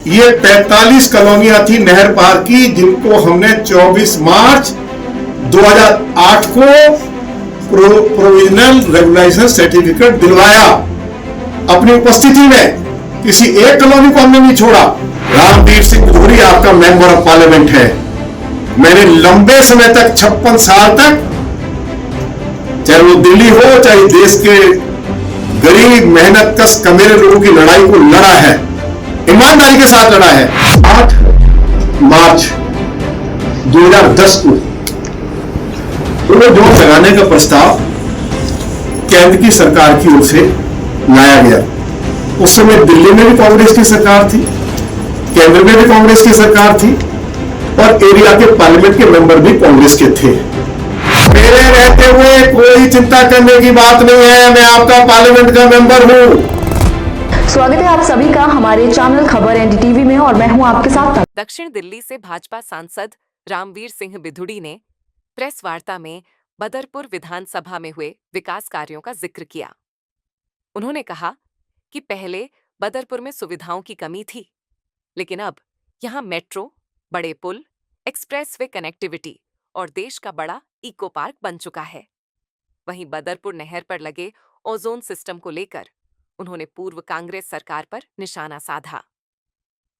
ये 45 कॉलोनियां थी नहर पार की, जिनको हमने 24 मार्च 2008 को प्रोविजनल रेगुलाइजेशन सर्टिफिकेट दिलवाया अपनी उपस्थिति में। किसी एक कॉलोनी को हमने नहीं छोड़ा। रामवीर सिंह बिधूड़ी आपका मेंबर ऑफ पार्लियामेंट है। मैंने लंबे समय तक 56 साल तक, चाहे वो दिल्ली हो चाहे देश के गरीब मेहनत कश कमेरे लोगों की लड़ाई को लड़ा है, ईमानदारी के साथ लड़ा है। 8 मार्च 2010 को वो जोन लगाने का प्रस्ताव केंद्र की सरकार की ओर से लाया गया। उस समय दिल्ली में भी कांग्रेस की सरकार थी, केंद्र में भी कांग्रेस की सरकार थी और एरिया के पार्लियामेंट के मेंबर भी कांग्रेस के थे। मेरे रहते हुए कोई चिंता करने की बात नहीं है, मैं आपका पार्लियामेंट का मेंबर हूं। स्वागत है आप सभी का हमारे चैनल खबर एनडीटीवी में और मैं हूं आपके साथ। दक्षिण दिल्ली से भाजपा सांसद रामवीर सिंह बिधूड़ी ने प्रेस वार्ता में बदरपुर विधानसभा में हुए विकास कार्यों का जिक्र किया। उन्होंने कहा कि पहले बदरपुर में सुविधाओं की कमी थी, लेकिन अब यहां मेट्रो, बड़े पुल, एक्सप्रेसवे कनेक्टिविटी और देश का बड़ा इको पार्क बन चुका है। वहीं बदरपुर नहर पर लगे ओजोन सिस्टम को लेकर उन्होंने पूर्व कांग्रेस सरकार पर निशाना साधा।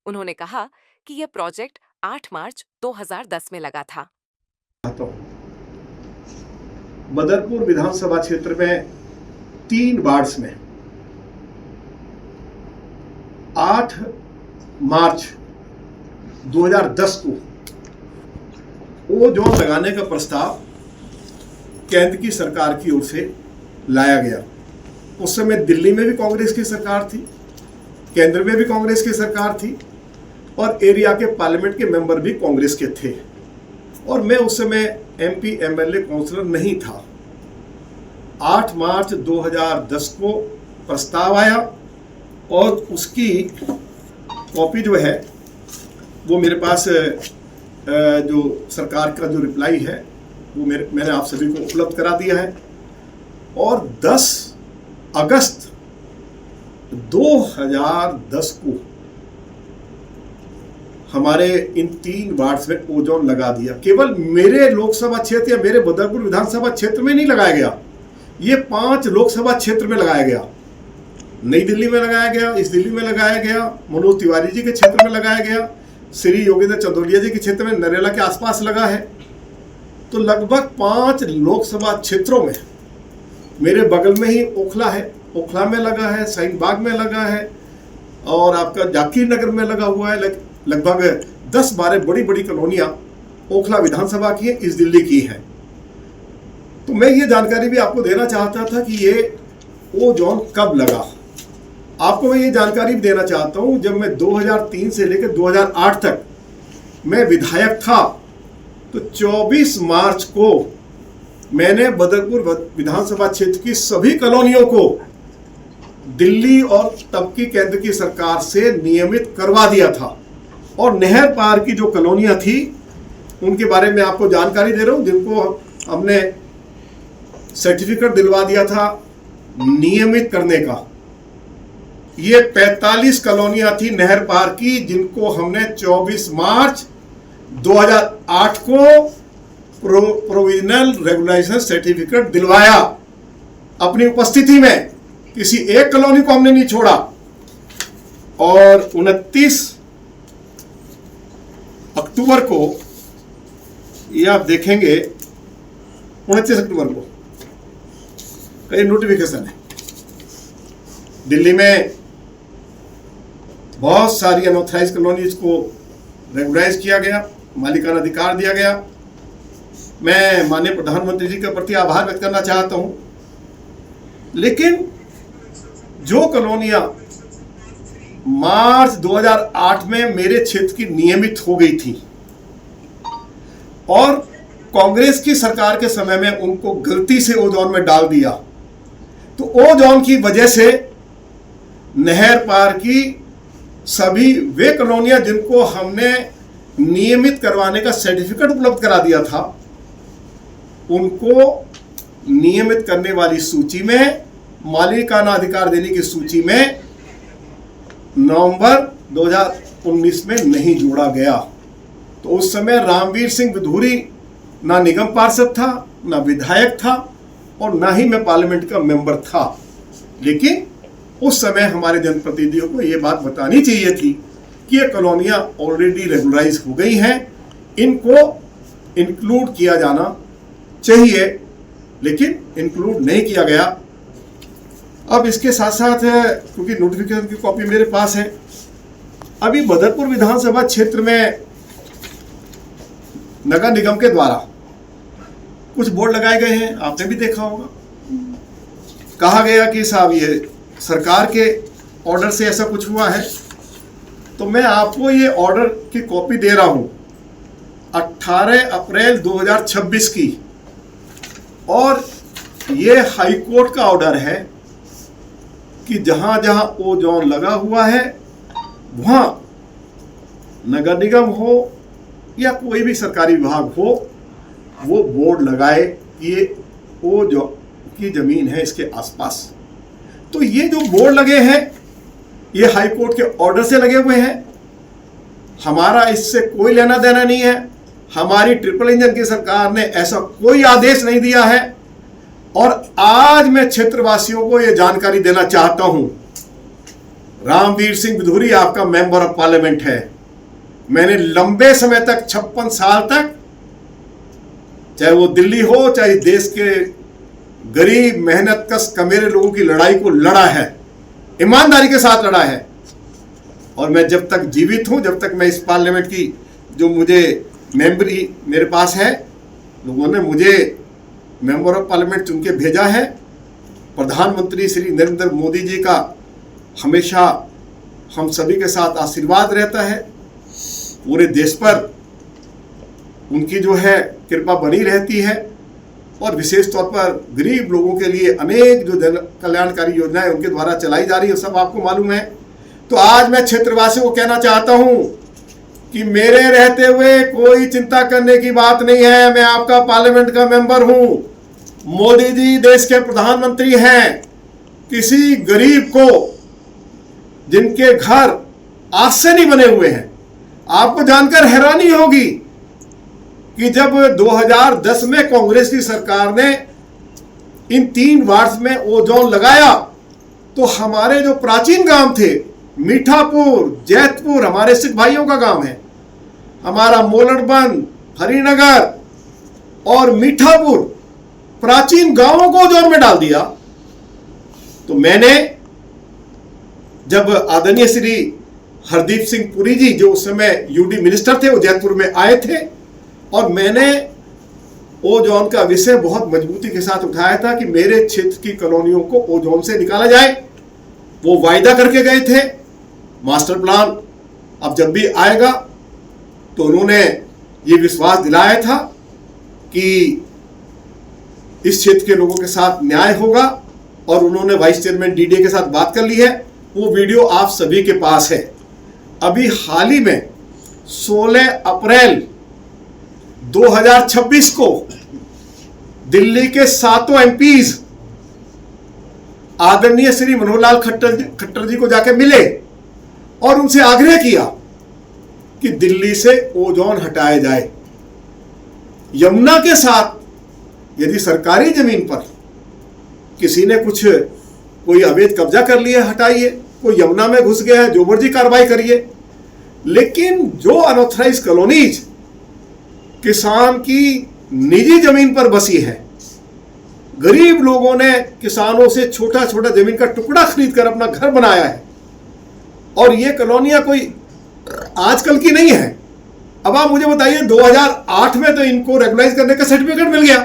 उन्होंने कहा कि यह प्रोजेक्ट 8 मार्च 2010 में लगा था। बदरपुर विधानसभा क्षेत्र में 3 वार्ड्स में 8 मार्च 2010 को वो जोन लगाने का प्रस्ताव केंद्र की सरकार की ओर से लाया गया। उस समय दिल्ली में भी कांग्रेस की सरकार थी, केंद्र में भी कांग्रेस की सरकार थी और एरिया के पार्लियामेंट के मेंबर भी कांग्रेस के थे और मैं उस समय एमपी एमएलए काउंसलर नहीं था। 8 मार्च 2010 को प्रस्ताव आया और उसकी कॉपी जो है वो मेरे पास जो सरकार का जो रिप्लाई है वो मैंने आप सभी को उपलब्ध करा दिया है। और 10 अगस्त 2010 को हमारे इन 3 वार्ड्स में ओजोन लगा दिया। केवल मेरे लोकसभा क्षेत्र या मेरे बदरपुर विधानसभा क्षेत्र में नहीं लगाया गया, ये 5 लोकसभा क्षेत्र में लगाया गया। नई दिल्ली में लगाया गया, इस दिल्ली में लगाया गया, मनोज तिवारी जी के क्षेत्र में लगाया गया, श्री योगेंद्र चंदोलिया जी के क्षेत्र में नरेला के आसपास लगा है। तो लगभग 5 लोकसभा क्षेत्रों में, मेरे बगल में ही ओखला है, ओखला में लगा है, शाहीन बाग में लगा है और आपका जाकिर नगर में लगा हुआ है। लगभग 10-12 बड़ी बड़ी कॉलोनियां ओखला विधानसभा की है, इस दिल्ली की है। तो मैं ये जानकारी भी आपको देना चाहता था कि ये वो जोन कब लगा। आपको मैं ये जानकारी भी देना चाहता हूँ, जब मैं 2003 से लेकर 2008 तक मैं विधायक था तो 24 मार्च को मैंने बदरपुर विधानसभा क्षेत्र की सभी कॉलोनियों को दिल्ली और तब की केंद्र की सरकार से नियमित करवा दिया था। और नहर पार की जो कॉलोनियां थी उनके बारे में आपको जानकारी दे रहा हूं, जिनको हमने सर्टिफिकेट दिलवा दिया था नियमित करने का। ये 45 कॉलोनियां थी नहर पार की, जिनको हमने 24 मार्च 2008 को प्रोविजनल रेगुलाइजेशन सर्टिफिकेट दिलवाया अपनी उपस्थिति में। किसी एक कॉलोनी को हमने नहीं छोड़ा। और 29 अक्टूबर को, ये आप देखेंगे 29 अक्टूबर को कई नोटिफिकेशन है। दिल्ली में बहुत सारी अनऑथराइज कॉलोनीज को रेगुलाइज किया गया, मालिकाना अधिकार दिया गया। मैं माननीय प्रधानमंत्री जी के प्रति आभार व्यक्त करना चाहता हूं। लेकिन जो कॉलोनियां मार्च 2008 में मेरे क्षेत्र की नियमित हो गई थी और कांग्रेस की सरकार के समय में उनको गलती से ओजोन में डाल दिया, तो ओजोन की वजह से नहर पार की सभी वे कॉलोनियां जिनको हमने नियमित करवाने का सर्टिफिकेट उपलब्ध करा दिया था, उनको नियमित करने वाली सूची में, मालिकाना अधिकार देने की सूची में नवंबर 2019 में नहीं जोड़ा गया। तो उस समय रामवीर सिंह बिधूरी ना निगम पार्षद था, ना विधायक था, और ना ही मैं पार्लियामेंट का मेंबर था। लेकिन उस समय हमारे जनप्रतिनिधियों को ये बात बतानी चाहिए थी कि ये कॉलोनियाँ ऑलरेडी रेगुलराइज हो गई हैं, इनको इंक्लूड किया जाना चाहिए, लेकिन इंक्लूड नहीं किया गया। अब इसके साथ साथ, क्योंकि नोटिफिकेशन की कॉपी मेरे पास है, अभी बदरपुर विधानसभा क्षेत्र में नगर निगम के द्वारा कुछ बोर्ड लगाए गए हैं, आपने भी देखा होगा। कहा गया कि साहब ये सरकार के ऑर्डर से ऐसा कुछ हुआ है। तो मैं आपको ये ऑर्डर की कॉपी दे रहा हूं, 18 अप्रैल 2026 की, और ये हाई कोर्ट का ऑर्डर है कि जहां जहां ओ जोन लगा हुआ है वहां नगर निगम हो या कोई भी सरकारी विभाग हो, वो बोर्ड लगाए कि ये ओ जो की जमीन है इसके आसपास। तो ये जो बोर्ड लगे हैं ये हाई कोर्ट के ऑर्डर से लगे हुए हैं, हमारा इससे कोई लेना देना नहीं है। हमारी ट्रिपल इंजन की सरकार ने ऐसा कोई आदेश नहीं दिया है। और आज मैं क्षेत्रवासियों को यह जानकारी देना चाहता हूं, रामवीर सिंह बिधूरी आपका मेंबर ऑफ पार्लियामेंट है। मैंने लंबे समय तक 56 साल तक, चाहे वो दिल्ली हो चाहे देश के गरीब मेहनत कश कमेरे लोगों की लड़ाई को लड़ा है, ईमानदारी के साथ लड़ा है। और मैं जब तक जीवित हूं, जब तक मैं इस पार्लियामेंट की जो मुझे मेंबरी मेरे पास है, लोगों ने मुझे मेंबर ऑफ पार्लियामेंट चुन के भेजा है। प्रधानमंत्री श्री नरेंद्र मोदी जी का हमेशा हम सभी के साथ आशीर्वाद रहता है, पूरे देश पर उनकी जो है कृपा बनी रहती है, और विशेष तौर पर गरीब लोगों के लिए अनेक जो जन कल्याणकारी योजनाएं उनके द्वारा चलाई जा रही है, सब आपको मालूम है। तो आज मैं क्षेत्रवासियों को कहना चाहता हूं कि मेरे रहते हुए कोई चिंता करने की बात नहीं है। मैं आपका पार्लियामेंट का मेंबर हूं, मोदी जी देश के प्रधानमंत्री हैं। किसी गरीब को जिनके घर आज से नहीं बने हुए हैं, आपको जानकर हैरानी होगी कि जब 2010 में कांग्रेस की सरकार ने इन 3 वार्ड्स में ओजोन लगाया, तो हमारे जो प्राचीन गांव थे, मीठापुर, जैतपुर, हमारे सिख भाइयों का गांव है, हमारा मोलड़बंद, हरिनगर और मीठापुर, प्राचीन गांवों को ओजोन में डाल दिया। तो मैंने जब आदरणीय श्री हरदीप सिंह पुरी जी, जो उस समय यूडी मिनिस्टर थे, वो जैतपुर में आए थे, और मैंने ओजोन का विषय बहुत मजबूती के साथ उठाया था कि मेरे क्षेत्र की कॉलोनियों को ओजोन से निकाला जाए। वो वायदा करके गए थे। मास्टर प्लान अब जब भी आएगा तो उन्होंने ये विश्वास दिलाया था कि इस क्षेत्र के लोगों के साथ न्याय होगा, और उन्होंने वाइस चेयरमैन डीडीए के साथ बात कर ली है। वो वीडियो आप सभी के पास है। अभी हाल ही में 16 अप्रैल 2026 को दिल्ली के 7 एमपीज आदरणीय श्री मनोहर लाल खट्टर जी को जाके मिले और उनसे आग्रह किया कि दिल्ली से ओजोन हटाया जाए। यमुना के साथ यदि सरकारी जमीन पर किसी ने कोई अवैध कब्जा कर लिया, हटाइए। कोई यमुना में घुस गया है, जो मर्जी कार्रवाई करिए। लेकिन जो अनऑथराइज कॉलोनीज किसान की निजी जमीन पर बसी है, गरीब लोगों ने किसानों से छोटा छोटा जमीन का टुकड़ा खरीद कर अपना घर बनाया है, और ये कॉलोनियां कोई आजकल की नहीं है। अब आप मुझे बताइए, 2008 में तो इनको रेगुलाइज करने का सर्टिफिकेट मिल गया।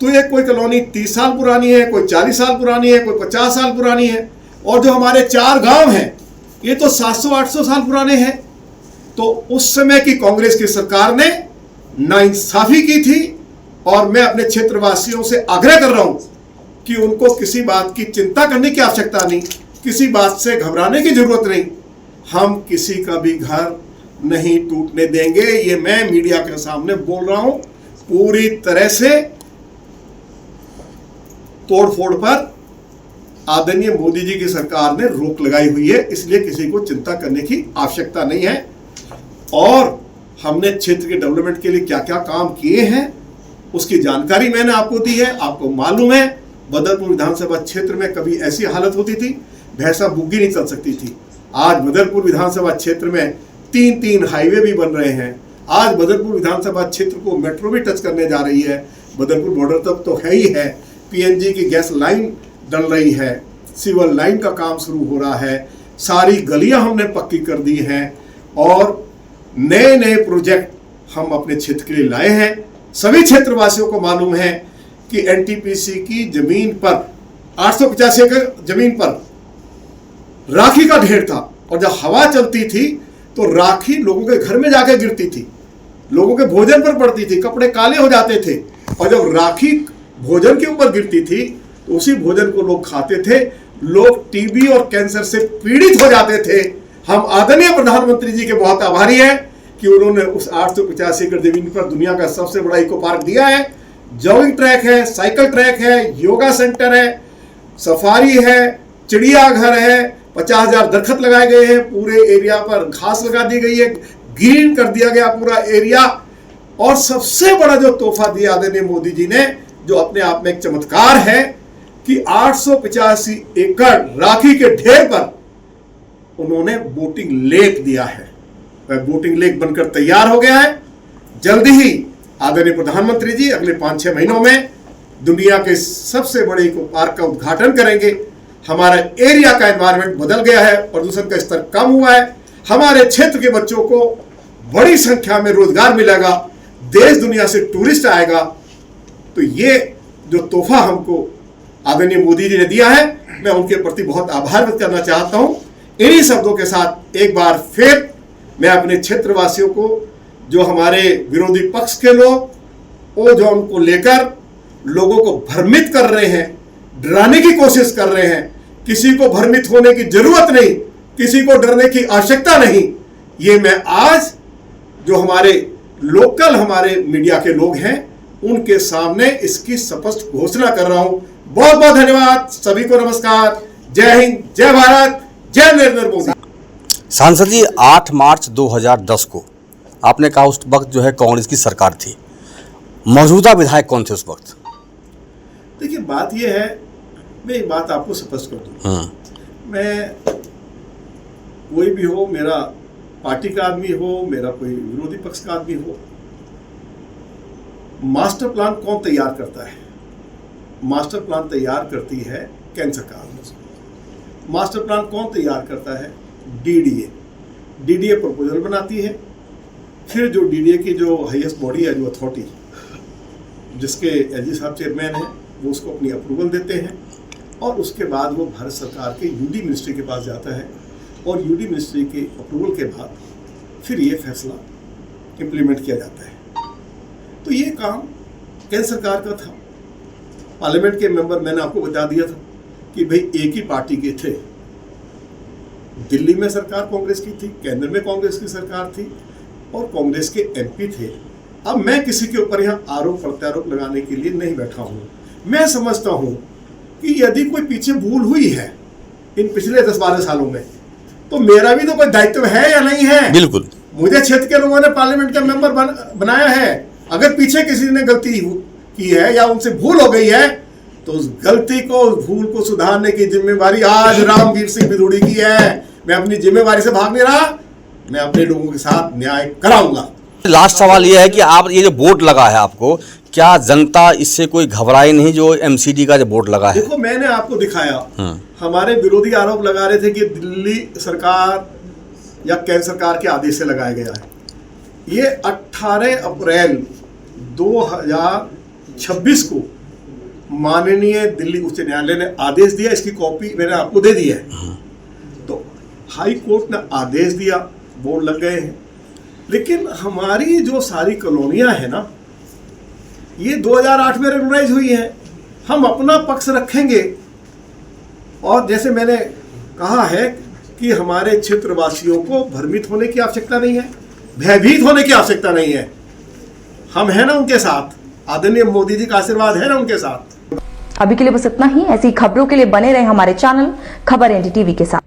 तो ये कोई कॉलोनी 30 साल पुरानी है, कोई 40 साल पुरानी है, कोई 50 साल पुरानी है, और जो हमारे 4 गांव हैं ये तो 700-800 साल पुराने हैं। तो उस समय की कांग्रेस की सरकार ने नाइंसाफी की थी, और मैं अपने क्षेत्रवासियों से आग्रह कर रहा हूं कि उनको किसी बात की चिंता करने की आवश्यकता नहीं, किसी बात से घबराने की जरूरत नहीं। हम किसी का भी घर नहीं टूटने देंगे। ये मैं मीडिया के सामने बोल रहा हूं। पूरी तरह से तोड़फोड़ पर आदरणीय मोदी जी की सरकार ने रोक लगाई हुई है, इसलिए किसी को चिंता करने की आवश्यकता नहीं है। और हमने क्षेत्र के डेवलपमेंट के लिए क्या क्या काम किए हैं उसकी जानकारी मैंने आपको दी है। आपको मालूम है बदरपुर विधानसभा क्षेत्र में कभी ऐसी हालत होती थी भैंसा बुग्गी नहीं चल सकती थी। आज बदरपुर विधानसभा क्षेत्र में 3 हाईवे भी बन रहे हैं। आज बदरपुर विधानसभा क्षेत्र को मेट्रो भी टच करने जा रही है। बदरपुर बॉर्डर तक तो है ही है। पीएनजी की गैस लाइन डल रही है, सिविल लाइन का काम शुरू हो रहा है, सारी गलियां हमने पक्की कर दी हैं और नए नए प्रोजेक्ट हम अपने क्षेत्र के लिए लाए हैं। सभी क्षेत्रवासियों को मालूम है कि एनटीपीसी की जमीन पर 885 एकड़ जमीन पर राखी का ढेर था और जब हवा चलती थी तो राखी लोगों के घर में जाकर गिरती थी, लोगों के भोजन पर पड़ती थी, कपड़े काले हो जाते थे। और जब राखी भोजन के ऊपर गिरती थी तो उसी भोजन को लोग खाते थे, लोग टीबी और कैंसर से पीड़ित हो जाते थे। हम आदरणीय प्रधानमंत्री जी के बहुत आभारी हैं कि उन्होंने उस 885 एकड़ जमीन पर दुनिया का सबसे बड़ा इको पार्क दिया है। जॉगिंग ट्रैक है, साइकिल ट्रैक है, योगा सेंटर है, सफारी है, चिड़ियाघर है, 50,000 दरख्त लगाए गए हैं, पूरे एरिया पर घास लगा दी गई है, ग्रीन कर दिया गया पूरा एरिया। और सबसे बड़ा जो तोहफा दिया आदरणीय मोदी जी ने, जो अपने आप में एक चमत्कार है कि 885 एकड़ राखी के ढेर पर उन्होंने बोटिंग लेक दिया है। वह बोटिंग लेक बनकर तैयार हो गया है। जल्दी ही आदरणीय प्रधानमंत्री जी अगले 5-6 महीनों में दुनिया के सबसे बड़े इको पार्क का उद्घाटन करेंगे। हमारा एरिया का एनवायरनमेंट बदल गया है, प्रदूषण का स्तर कम हुआ है, हमारे क्षेत्र के बच्चों को बड़ी संख्या में रोजगार मिलेगा, देश दुनिया से टूरिस्ट आएगा। तो ये जो तोहफा हमको आदरणीय मोदी जी ने दिया है, मैं उनके प्रति बहुत आभार व्यक्त करना चाहता हूं। इन्हीं शब्दों के साथ एक बार फिर मैं अपने क्षेत्रवासियों को, जो हमारे विरोधी पक्ष के लोग ओजोन को लेकर लोगों को भ्रमित कर रहे हैं, डराने की कोशिश कर रहे हैं, किसी को भ्रमित होने की जरूरत नहीं, किसी को डरने की आवश्यकता नहीं। ये मैं आज जो हमारे लोकल हमारे मीडिया के लोग हैं उनके सामने इसकी स्पष्ट घोषणा कर रहा हूं। बहुत बहुत धन्यवाद, सभी को नमस्कार, जय हिंद, जय भारत, जय नरेंद्र मोदी। सांसद जी, 8 मार्च 2010 को आपने कहा उस वक्त जो है कांग्रेस की सरकार थी, मौजूदा विधायक कौन थे उस वक्त? देखिए बात यह है, मैं एक बात आपको स्पष्ट कर दूं, मैं कोई भी हो, मेरा पार्टी का आदमी हो, मेरा कोई विरोधी पक्ष का आदमी हो, मास्टर प्लान कौन तैयार करता है? मास्टर प्लान तैयार करती है केंद्र सरकार। मास्टर प्लान कौन तैयार करता है? डीडीए। डीडीए प्रपोजल बनाती है, फिर जो डीडीए की जो हाईएस्ट बॉडी है, जो अथॉरिटी, जिसके एलजी साहब चेयरमैन हैं, वो उसको अपनी अप्रूवल देते हैं और उसके बाद वो भारत सरकार के यूडी मिनिस्ट्री के पास जाता है और यूडी मिनिस्ट्री के अप्रूवल के बाद फिर ये फैसला इम्प्लीमेंट किया जाता है। तो ये काम केंद्र सरकार का था। पार्लियामेंट के मेंबर, मैंने आपको बता दिया था कि भाई एक ही पार्टी के थे, दिल्ली में सरकार कांग्रेस की थी, केंद्र में कांग्रेस की सरकार थी और कांग्रेस के एमपी थे। अब मैं किसी के ऊपर यहाँ आरोप प्रत्यारोप लगाने के लिए नहीं बैठा हूँ। मैं समझता हूँ कि यदि कोई पीछे भूल हुई है इन पिछले 10-12 सालों में, तो मेरा भी तो कोई दायित्व है या नहीं है? बिल्कुल। मुझे क्षेत्र के लोगों ने पार्लियामेंट का मेंबर बनाया है। अगर पीछे किसी ने गलती की है या उनसे भूल हो गई है, तो उस गलती को, उस भूल को सुधारने की जिम्मेवारी आज रामवीर सिंह बिधूड़ी की है। मैं अपनी जिम्मेवारी से भाग नहीं रहा, मैं अपने लोगों के साथ न्याय कराऊंगा। लास्ट सवाल ये है कि आप ये जो बोर्ड लगा है आपको, क्या जनता इससे कोई घबराए नहीं जो एमसीडी का जो बोर्ड लगा है? देखो, मैंने आपको दिखाया, हमारे विरोधी आरोप लगा रहे थे कि दिल्ली सरकार या केंद्र सरकार के आदेश से लगाया गया है। ये 18 अप्रैल 2026 को माननीय दिल्ली उच्च न्यायालय ने आदेश दिया। इसकी कॉपी मैंने आपको दे दी है। तो हाई कोर्ट ने आदेश दिया, बोर्ड लग गए हैं। लेकिन हमारी जो सारी कॉलोनियां हैं ना, ये 2008 में रेगुलराइज हुई हैं। हम अपना पक्ष रखेंगे और जैसे मैंने कहा है कि हमारे क्षेत्रवासियों को भ्रमित होने की आवश्यकता नहीं है, भयभीत होने की आवश्यकता नहीं है। हम हैं ना उनके साथ, आदरणीय मोदी जी का आशीर्वाद है ना उनके साथ। अभी के लिए बस इतना ही। ऐसी खबरों के लिए बने रहे हमारे चैनल खबर एनडीटीवी के साथ।